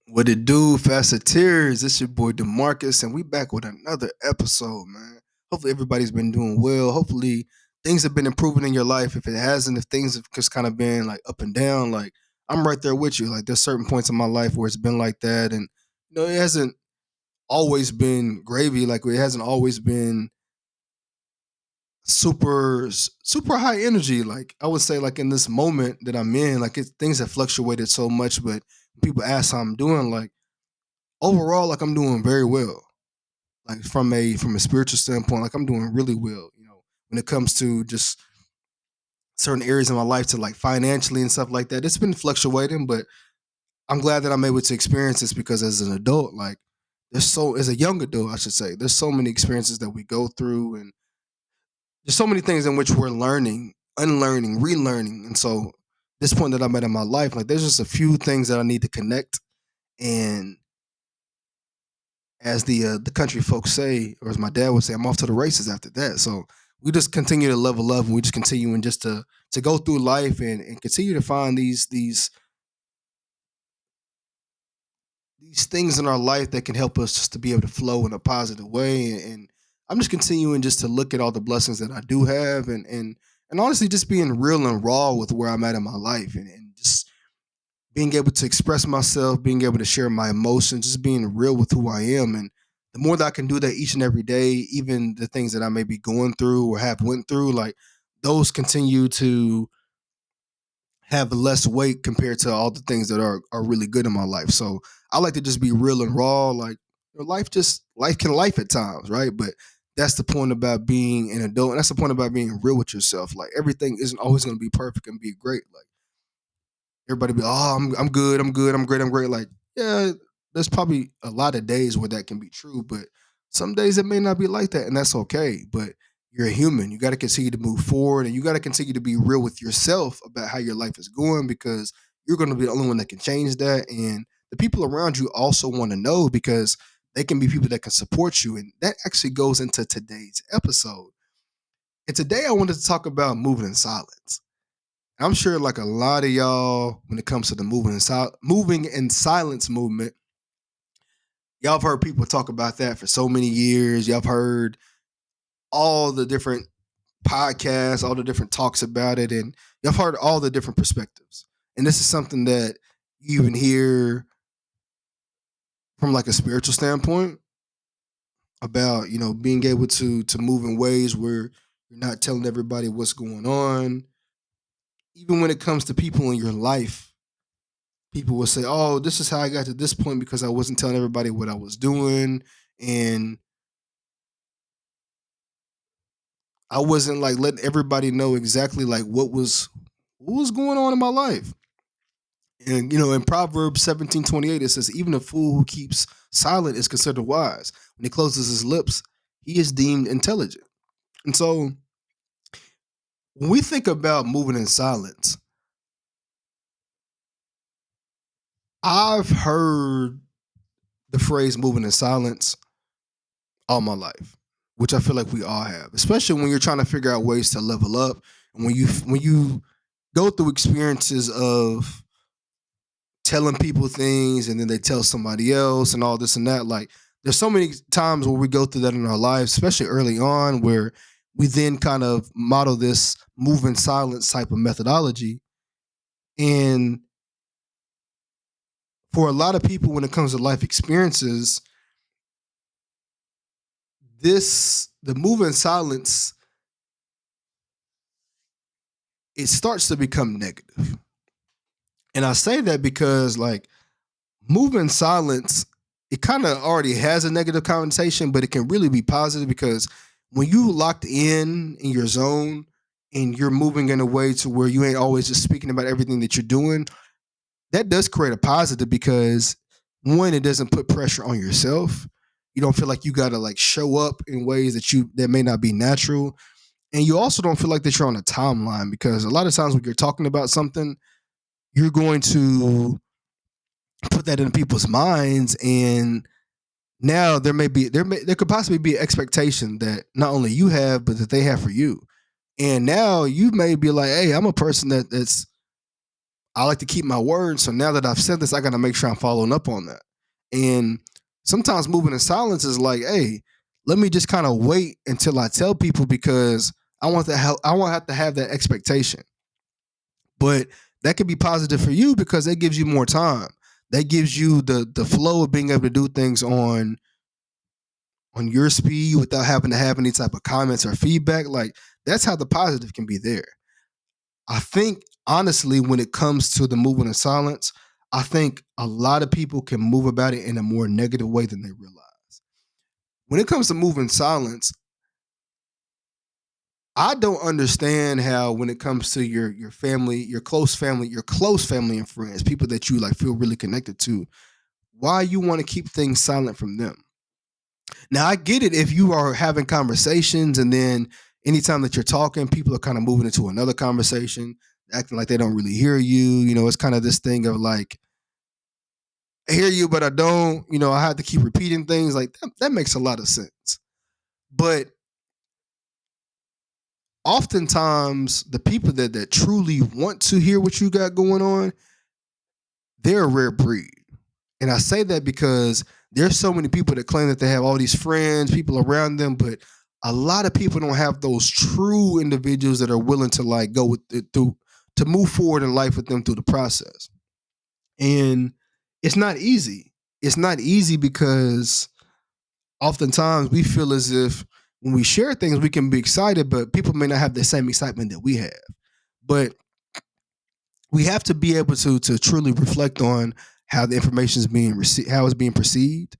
What it do, Faceteers? It's your boy Demarcus, and we back with another episode, man. Hopefully, everybody's been doing well. Hopefully, things have been improving in your life. If it hasn't, if things have just kind of been like up and down, like I'm right there with you. Like there's certain points in my life where it's been like that, and it hasn't always been gravy. Like it hasn't always been super high energy. Like I would say, like in this moment that I'm in, like things have fluctuated so much. But people ask how I'm doing, like overall, like I'm doing very well. Like from a spiritual standpoint, like I'm doing really well. When it comes to just certain areas in my life, to like financially and stuff like that, it's been fluctuating. But I'm glad that I'm able to experience this because as an adult, like as a young adult, I should say, there's so many experiences that we go through, and there's so many things in which we're learning, unlearning, relearning, and so this point that I'm at in my life, like there's just a few things that I need to connect and as the country folks say, or as my dad would say, I'm off to the races after that. So we just continue to level up, and we just continue and just to go through life and continue to find these things in our life that can help us just to be able to flow in a positive way. And I'm just continuing just to look at all the blessings that I do have, and honestly just being real and raw with where I'm at in my life, and just being able to express myself, being able to share my emotions, just being real with who I am. And the more that I can do that each and every day, even the things that I may be going through or have went through, like those continue to have less weight compared to all the things that are really good in my life. So I like to just be real and raw. Like life can life at times, right? But that's the point about being an adult. And that's the point about being real with yourself. Like everything isn't always going to be perfect and be great. Like everybody be, oh, I'm good, I'm good, I'm great, I'm great. Like, yeah, there's probably a lot of days where that can be true, but some days it may not be like that, and that's okay. But you're a human. You got to continue to move forward, and you got to continue to be real with yourself about how your life is going because you're going to be the only one that can change that. And the people around you also want to know because they can be people that can support you. And that actually goes into today's episode. And today I wanted to talk about moving in silence. I'm sure like a lot of y'all, when it comes to the moving in silence movement, y'all have heard people talk about that for so many years. Y'all have heard all the different podcasts, all the different talks about it, and y'all have heard all the different perspectives. And this is something that you even hear from like a spiritual standpoint about, being able to move in ways where you're not telling everybody what's going on. Even when it comes to people in your life, people will say, "Oh, this is how I got to this point because I wasn't telling everybody what I was doing, and I wasn't like letting everybody know exactly like what was going on in my life." And in Proverbs 17:28, it says, "Even a fool who keeps silent is considered wise. When he closes his lips, he is deemed intelligent." And so, when we think about moving in silence, I've heard the phrase "moving in silence" all my life, which I feel like we all have, especially when you're trying to figure out ways to level up, and when you go through experiences of telling people things and then they tell somebody else and all this and that. Like there's so many times where we go through that in our lives, especially early on, where we then kind of model this move in silence type of methodology. And for a lot of people, when it comes to life experiences, the move in silence, it starts to become negative. And I say that because like move in silence, it kind of already has a negative connotation, but it can really be positive because when you locked in your zone and you're moving in a way to where you ain't always just speaking about everything that you're doing, that does create a positive because one, it doesn't put pressure on yourself. You don't feel like you gotta like show up in ways that may not be natural. And you also don't feel like that you're on a timeline because a lot of times when you're talking about something, you're going to put that in people's minds, and now there could possibly be an expectation that not only you have but that they have for you. And now you may be like, hey, I'm a person that's I like to keep my word. So now that I've said this, I got to make sure I'm following up on that. And sometimes moving in silence is like, hey, let me just kind of wait until I tell people because I want to help. I won't have to have that expectation. But that could be positive for you because that gives you more time. That gives you the flow of being able to do things on your speed without having to have any type of comments or feedback. Like that's how the positive can be there. I think honestly, when it comes to the movement of silence, I think a lot of people can move about it in a more negative way than they realize. When it comes to moving silence, I don't understand how when it comes to your family, your close family and friends, people that you like feel really connected to, why you want to keep things silent from them. Now I get it if you are having conversations and then anytime that you're talking, people are kind of moving into another conversation, acting like they don't really hear you. You know, it's kind of this thing of like, I hear you, but I don't. You know, I have to keep repeating things. Like that makes a lot of sense. But oftentimes the people that truly want to hear what you got going on, they're a rare breed. And I say that because there's so many people that claim that they have all these friends, people around them, but a lot of people don't have those true individuals that are willing to like go with it through to move forward in life with them through the process. And it's not easy. It's not easy because oftentimes we feel as if when we share things, we can be excited, but people may not have the same excitement that we have. But we have to be able to truly reflect on how the information is being received, how it's being perceived,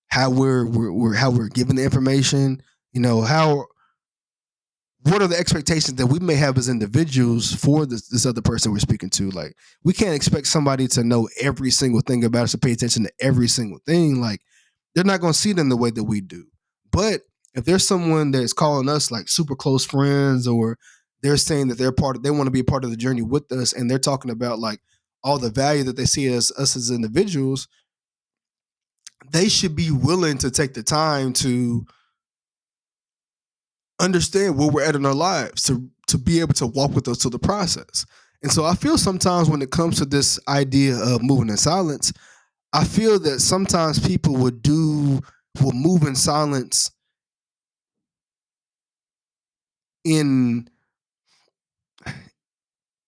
how how we're given the information. You know how what are the expectations that we may have as individuals for this other person we're speaking to? Like, we can't expect somebody to know every single thing about us, to pay attention to every single thing. Like, they're not going to see it in the way that we do. But if there's someone that's calling us like super close friends, or they're saying that they want to be a part of the journey with us, and they're talking about like all the value that they see as us as individuals, they should be willing to take the time to understand where we're at in our lives to be able to walk with us through the process. And so I feel sometimes when it comes to this idea of moving in silence, I feel that sometimes people will move in silence in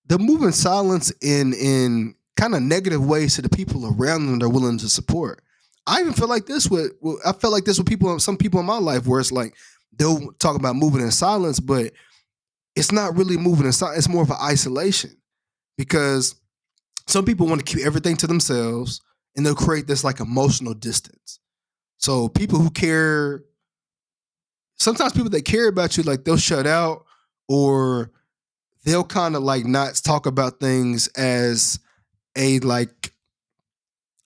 they'll move in silence in kind of negative ways to the people around them they're willing to support. I even feel like this with I felt like this with some people in my life where it's like they'll talk about moving in silence, but it's not really moving in silence. It's more of an isolation because some people want to keep everything to themselves and they'll create this like emotional distance. So people who care, sometimes people that care about you, like they'll shut out or they'll kind of like not talk about things as a like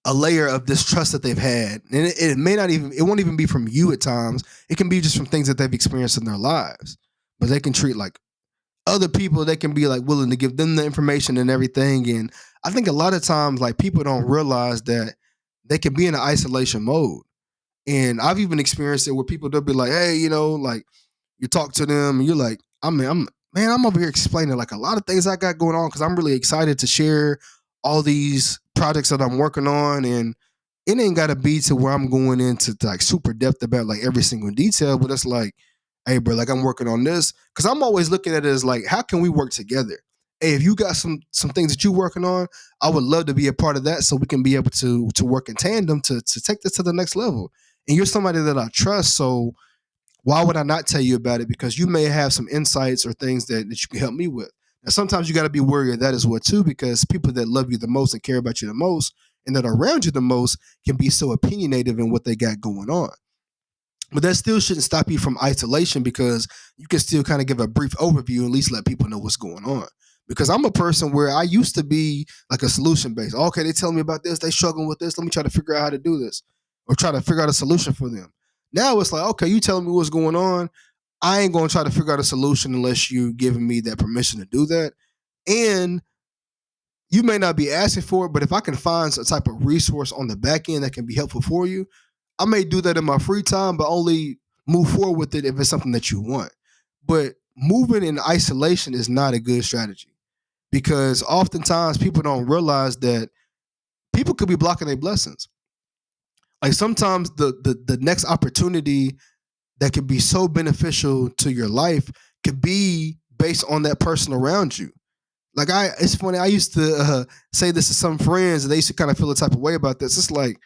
a layer of distrust that they've had. And it may not even, it won't even be from you at times. It can be just from things that they've experienced in their lives. But they can treat like other people, they can be like willing to give them the information and everything. And I think a lot of times like people don't realize that they can be in an isolation mode. And I've even experienced it where people they'll be like, hey, you know, like you talk to them and you're like, I'm over here explaining like a lot of things I got going on because I'm really excited to share all these projects that I'm working on. And it ain't gotta be to where I'm going into like super depth about like every single detail, but it's like, hey, bro, like I'm working on this. Cause I'm always looking at it as like, how can we work together? Hey, if you got some things that you're working on, I would love to be a part of that so we can be able to work in tandem to take this to the next level. And you're somebody that I trust. So why would I not tell you about it? Because you may have some insights or things that you can help me with. Now, sometimes you got to be wary of that as well, too, because people that love you the most and care about you the most and that are around you the most can be so opinionative in what they got going on. But that still shouldn't stop you from isolation because you can still kind of give a brief overview and at least let people know what's going on. Because I'm a person where I used to be like a solution based. Okay, they tell me about this, they struggling with this. Let me try to figure out how to do this or try to figure out a solution for them. Now it's like, okay, you telling me what's going on. I ain't going to try to figure out a solution unless you giving me that permission to do that. And you may not be asking for it, but if I can find some type of resource on the back end that can be helpful for you, I may do that in my free time, but only move forward with it if it's something that you want. But moving in isolation is not a good strategy because oftentimes people don't realize that people could be blocking their blessings. Like sometimes the next opportunity that could be so beneficial to your life could be based on that person around you. Like it's funny. I used to say this to some friends, and they used to kind of feel the type of way about this. It's like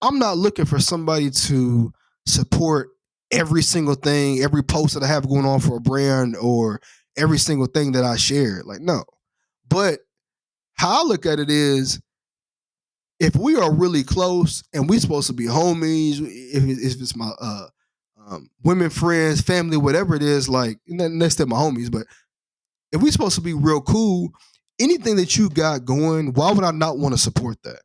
I'm not looking for somebody to support every single thing, every post that I have going on for a brand, or every single thing that I share. Like no, but how I look at it is, if we are really close and we supposed to be homies, if it's my women friends, family, whatever it is, like next to my homies, but if we supposed to be real cool, anything that you got going, why would I not want to support that?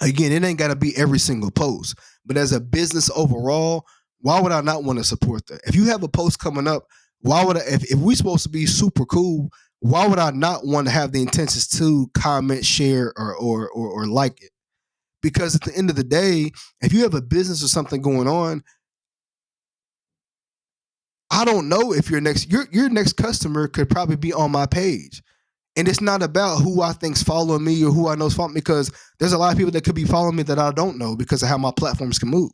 Again, it ain't got to be every single post, but as a business overall, why would I not want to support that? If you have a post coming up, why would I, if we supposed to be super cool, why would I not want to have the intentions to comment, share, or like it? Because at the end of the day, if you have a business or something going on, I don't know if your next customer could probably be on my page. And it's not about who I think's following me or who I know's following me, because there's a lot of people that could be following me that I don't know because of how my platforms can move.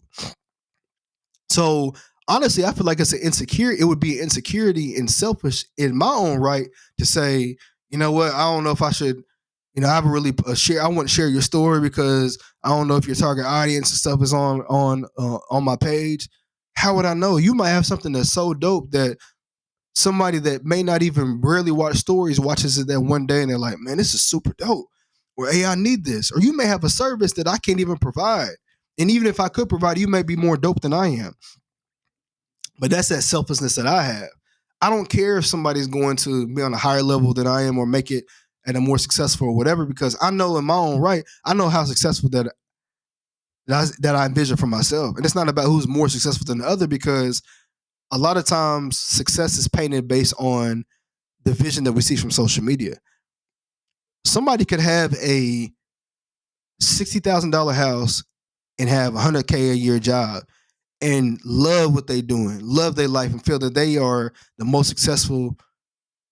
So honestly, I feel like it's an insecure. It would be insecurity and selfish in my own right to say, you know what, I don't know if I should. I haven't really share. I want to share your story because I don't know if your target audience and stuff is on my page. How would I know? You might have something that's so dope that somebody that may not even really watch stories watches it that one day and they're like, man, this is super dope. Or, hey, I need this. Or you may have a service that I can't even provide. And even if I could provide, you may be more dope than I am. But that's that selflessness that I have. I don't care if somebody's going to be on a higher level than I am or make it at a more successful or whatever, because I know in my own right, I know how successful that I envision for myself. And it's not about who's more successful than the other, because a lot of times success is painted based on the vision that we see from social media. Somebody could have a $60,000 house and have a $100K a year job and love what they're doing, love their life, and feel that they are the most successful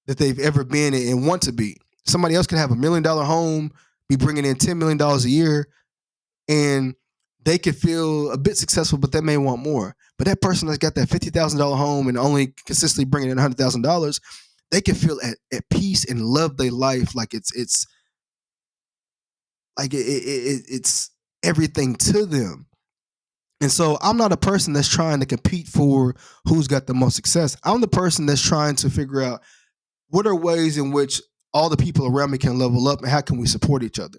that they've ever been and want to be. Somebody else could have $1 million home, be bringing in $10 million a year, and they could feel a bit successful, but they may want more. But that person that's got that $50,000 home and only consistently bringing in $100,000, they can feel at peace and love their life like it's like it's everything to them. And so I'm not a person that's trying to compete for who's got the most success. I'm the person that's trying to figure out what are ways in which all the people around me can level up and how can we support each other.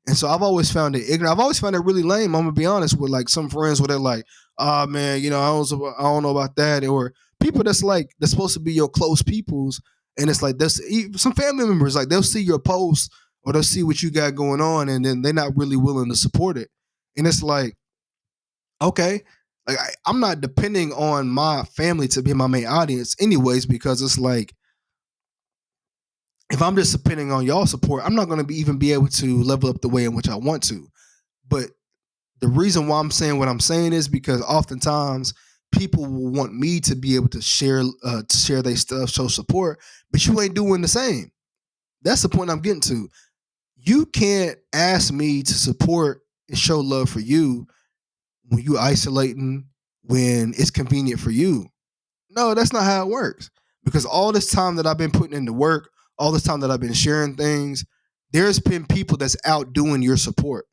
And so I've always found it ignorant. I've always found it really lame. I'm gonna be honest with like some friends where they're like, "Oh man, I don't know about that," or people that's supposed to be your close peoples, and it's like that's some family members like they'll see your post or they'll see what you got going on, and then they're not really willing to support it. And it's like, okay, like I'm not depending on my family to be my main audience, anyways, because it's like if I'm just depending on y'all support, I'm not going to even be able to level up the way in which I want to. But the reason why I'm saying what I'm saying is because oftentimes people will want me to be able to share their stuff, show support, but you ain't doing the same. That's the point I'm getting to. You can't ask me to support and show love for you when you isolating, when it's convenient for you. No, that's not how it works. Because all this time that I've been putting into work, all this time that I've been sharing things, there's been people that's out doing your support.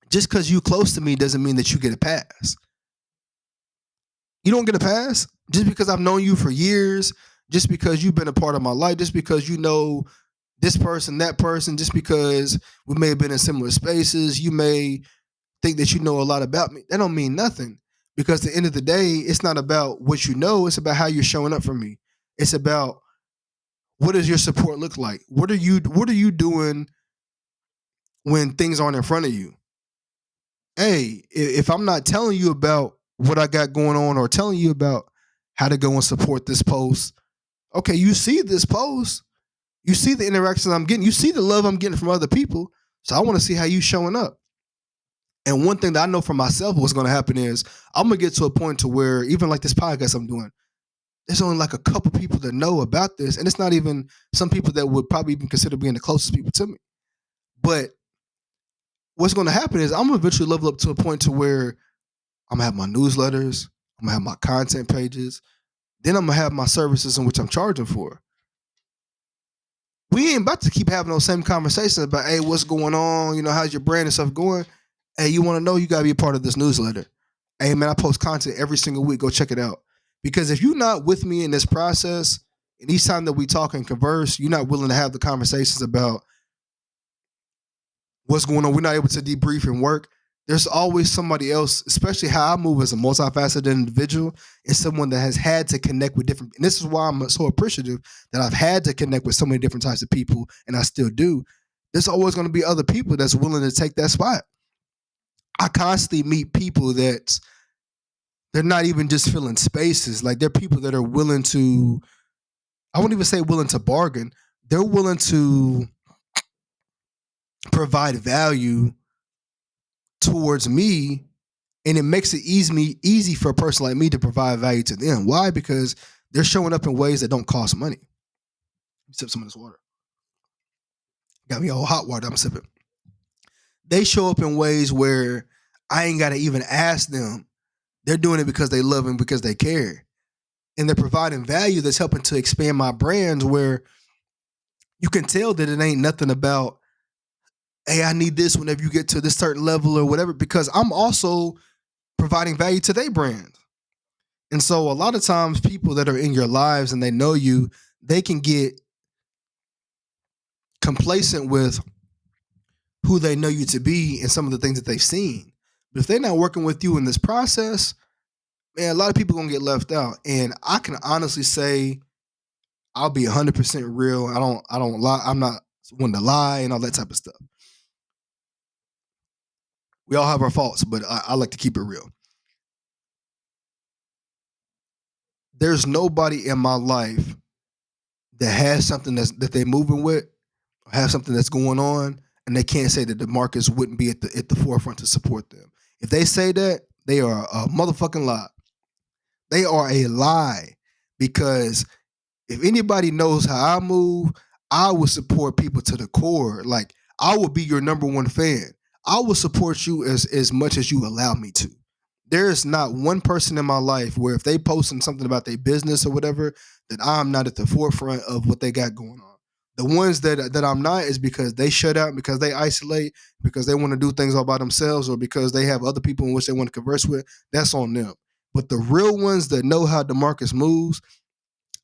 Just because you close to me doesn't mean that you get a pass. You don't get a pass just because I've known you for years, just because you've been a part of my life, just because you know this person, that person, just because we may have been in similar spaces, you may think that you know a lot about me. That don't mean nothing. Because at the end of the day, it's not about what you know, it's about how you're showing up for me. It's about what does your support look like? What are you doing when things aren't in front of you? Hey, if I'm not telling you about what I got going on or telling you about how to go and support this post, okay, you see this post, you see the interactions I'm getting, you see the love I'm getting from other people. So I want to see how you showing up. And one thing that I know for myself what's going to happen is I'm going to get to a point to where even like this podcast I'm doing, there's only like a couple people that know about this, and it's not even some people that would probably even consider being the closest people to me. But what's going to happen is I'm gonna eventually level up to a point to where I'm gonna have my newsletters, I'm gonna have my content pages, then I'm gonna have my services in which I'm charging for. We ain't about to keep having those same conversations about, hey, what's going on? You know, how's your brand and stuff going? Hey, you want to know? You gotta be a part of this newsletter. Hey, man, I post content every single week. Go check it out. Because if you're not with me in this process, and each time that we talk and converse, you're not willing to have the conversations about what's going on. We're not able to debrief and work. There's always somebody else, especially how I move as a multifaceted individual, and someone that has had to connect with different. And this is why I'm so appreciative that I've had to connect with so many different types of people, and I still do. There's always going to be other people that's willing to take that spot. I constantly meet people that they're not even just filling spaces. Like they're people that are willing to, I won't even say willing to bargain. They're willing to provide value towards me, and it makes it easy for a person like me to provide value to them. Why? Because they're showing up in ways that don't cost money. Sip some of this water. Got me all hot water. I'm sipping. They show up in ways where I ain't got to even ask them. They're doing it because they love and because they care, and they're providing value that's helping to expand my brands. Where you can tell that it ain't nothing about, hey, I need this whenever you get to this certain level or whatever. Because I'm also providing value to their brand. And so a lot of times people that are in your lives and they know you, they can get complacent with who they know you to be and some of the things that they've seen. But if they're not working with you in this process, man, a lot of people are gonna get left out. And I can honestly say I'll be 100% real. I don't lie. I'm not one to lie and all that type of stuff. We all have our faults, but I like to keep it real. There's nobody in my life that has something that they're moving with, have something that's going on, and they can't say that the markets wouldn't be at the forefront to support them. If they say that, they are a motherfucking lie. They are a lie, because if anybody knows how I move, I will support people to the core. Like I will be your number one fan. I will support you as much as you allow me to. There is not one person in my life where if they posting something about their business or whatever, that I'm not at the forefront of what they got going on. The ones that I'm not is because they shut out, because they isolate, because they want to do things all by themselves, or because they have other people in which they want to converse with. That's on them. But the real ones that know how the markets moves,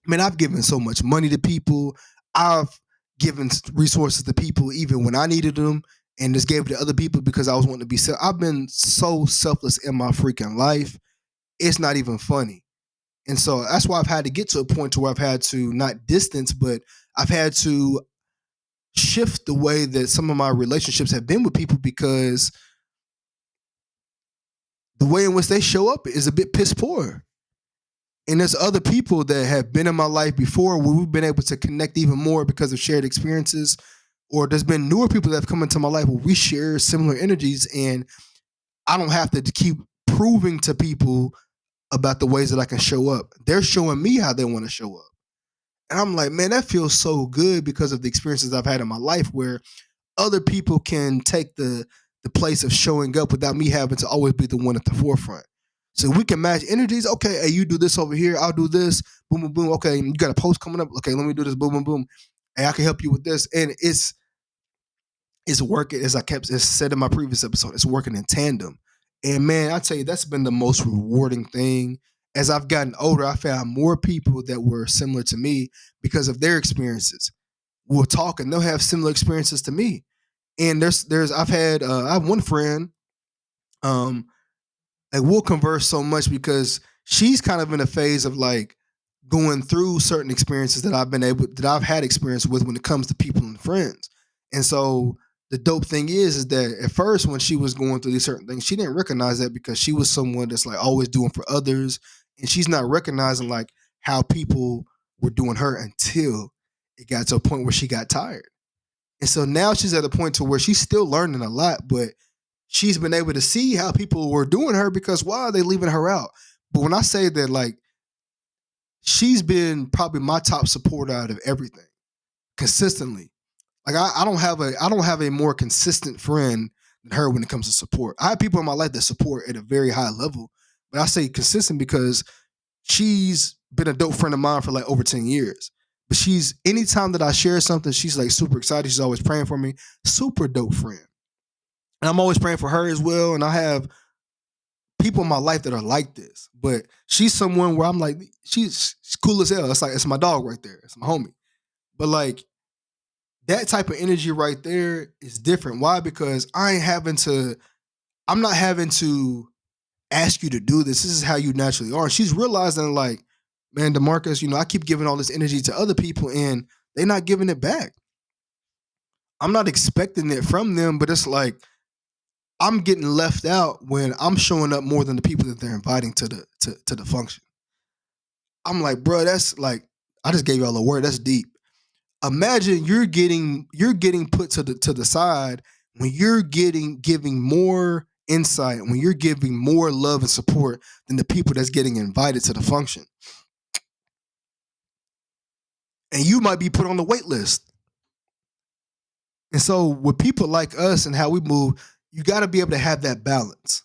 man, I've given so much money to people. I've given resources to people even when I needed them, and just gave it to other people because I was wanting to be. I've been so selfless in my freaking life. It's not even funny. And so that's why I've had to get to a point to where I've had to not distance, but I've had to shift the way that some of my relationships have been with people, because the way in which they show up is a bit piss poor. And there's other people that have been in my life before where we've been able to connect even more because of shared experiences. Or there's been newer people that have come into my life where we share similar energies, and I don't have to keep proving to people about the ways that I can show up. They're showing me how they want to show up. And I'm like, man, that feels so good because of the experiences I've had in my life where other people can take the place of showing up without me having to always be the one at the forefront. So we can match energies. Okay, hey, you do this over here, I'll do this. Boom, boom, boom. Okay, you got a post coming up. Okay, let me do this. Boom, boom, boom. Hey, I can help you with this. And it's working, as I kept as said in my previous episode, it's working in tandem. And man, I tell you, that's been the most rewarding thing. As I've gotten older, I found more people that were similar to me because of their experiences. We'll talk and they'll have similar experiences to me. And I have one friend, um, and we'll converse so much because she's kind of in a phase of like going through certain experiences that I've had experience with when it comes to people and friends. And so the dope thing is that at first when she was going through these certain things, she didn't recognize that because she was someone that's like always doing for others, and she's not recognizing like how people were doing her until it got to a point where she got tired. And so now she's at a point to where she's still learning a lot, but she's been able to see how people were doing her because why are they leaving her out? But when I say that, like, she's been probably my top supporter out of everything consistently. Like I don't have a more consistent friend than her when it comes to support. I have people in my life that support at a very high level, but I say consistent because she's been a dope friend of mine for like over 10 years. But she's anytime that I share something, she's like super excited. She's always praying for me. Super dope friend. And I'm always praying for her as well. And I have people in my life that are like this. But she's someone where I'm like, she's cool as hell. It's like it's my dog right there. It's my homie. But like that type of energy right there is different. Why? Because I'm not having to ask you to do this. This is how you naturally are. And she's realizing like, man, DeMarcus, I keep giving all this energy to other people and they're not giving it back. I'm not expecting it from them, but it's like I'm getting left out when I'm showing up more than the people that they're inviting to the function. I'm like, bro, that's like I just gave y'all a word. That's deep. Imagine you're getting put to the side when you're getting giving more insight, when you're giving more love and support than the people that's getting invited to the function. And you might be put on the wait list. And so with people like us and how we move, you got to be able to have that balance.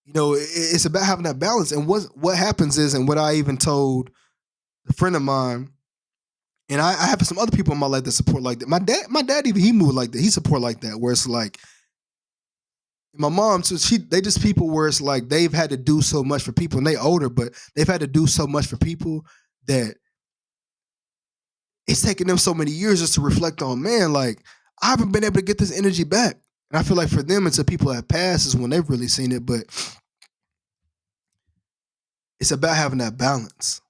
It's about having that balance. And what happens is, and what I even told a friend of mine, and I have some other people in my life that support like that. My dad even he moved like that. He support like that, where it's like my mom. So they just people where it's like they've had to do so much for people, and they older, but they've had to do so much for people that it's taken them so many years just to reflect on, man, like I haven't been able to get this energy back. And I feel like for them, until people have passed is when they've really seen it. But it's about having that balance.